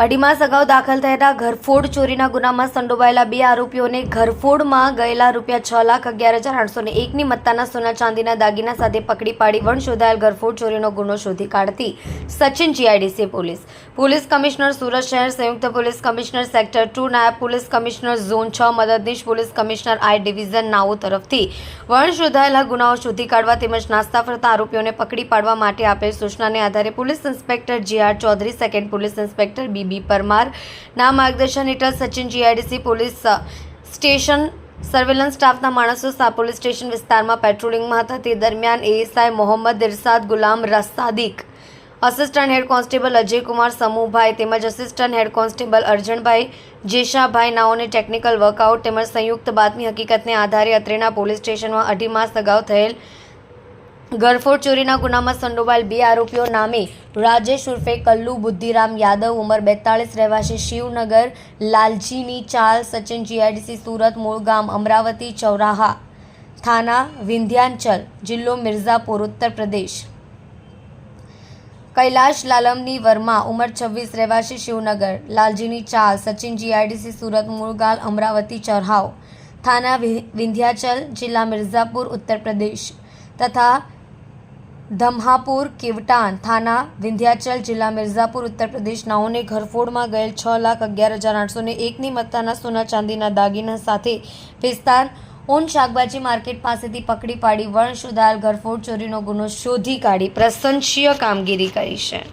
અઢી માસ અગાઉ દાખલ થયેલા ઘરફોડ ચોરીના ગુનામાં સંડોવાયેલા બે આરોપીઓને ઘરફોડમાં ગયેલા ₹6,11,801ની મત્તાના સોના ચાંદીના દાગીના સાથે પકડી પાડી વણ શોધાયેલ ઘરફોડ ચોરીનો ગુનો શોધી કાઢતી Sachin GIDC police commissioner Surat શહેર, સંયુક્ત પોલીસ કમિશનર સેક્ટર 2, નાયબ પોલીસ કમિશનર ઝોન 6, મદદનીશ પોલીસ કમિશનર આઈ ડિવિઝન નાઓ તરફથી વણ શોધાયેલા ગુનાઓ શોધી કાઢવા તેમજ નાસ્તા ફરતા આરોપીઓને પકડી પાડવા માટે આપેલ સૂચનાને આધારે police inspector J R. Chaudhari, second police inspector B Parmar ના માર્ગદર્શન હેઠળ Sachin GIDC police station surveillance સ્ટાફના માણસો પોલીસ સ્ટેશન વિસ્તારમાં પેટ્રોલિંગમાં હતા. તે દરમિયાન ASI Mohammad Irshad Gulam Sadik, assistant head constable Ajaykumar Samuhbhai તેમજ assistant head constable Arjanbhai Jeshabhai નાઓને ટેકનિકલ વર્કઆઉટ તેમજ સંયુક્ત બાતમી હકીકતને આધારે અત્રેના પોલીસ સ્ટેશનમાં અઢી માસ અગાઉ થયેલ ઘરફોડ ચોરીના ગુનામાં સંડોવાયેલ બે આરોપીઓ નામે રાજેશ ઉર્ફે કલ્લુ બુદ્ધિરામ યાદવ, ઉંમર 42, રહેવાસી શિવનગર, લાલજીની ચાલ, સચિન જીઆઈડીસી સુરત, મૂળ ગામ અમરાવતી ચૌરાહા, થાના વિંધ્યાચલ, જિલ્લો મિર્ઝાપુર, ઉત્તર પ્રદેશ. કૈલાશ લાલમની વર્મા, ઉંમર 26, રહેવાસી શિવનગર, લાલજીની ચાલ, સચિન જીઆઈડીસી સુરત, મૂળ ગામ અમરાવતી ચૌરાહા, થાના વિંધ્યાચલ, જિલ્લા મિર્ઝાપુર, ઉત્તર પ્રદેશ તથા ધમ્હાપુર કેવટાન, થાના વિંધ્યાચલ, જિલ્લા મિર્ઝાપુર, ઉત્તર પ્રદેશ નાઓને ઘરફોડમાં ગયેલ ₹6,11,801ની મત્તાના સોના ચાંદીના દાગીના સાથે વિસ્તાર ઓન શાકભાજી માર્કેટ પાસેથી પકડી પાડી વણ શોધાયેલ ઘરફોડ ચોરીનો ગુનો શોધી કાઢી પ્રશંસનીય કામગીરી કરી છે.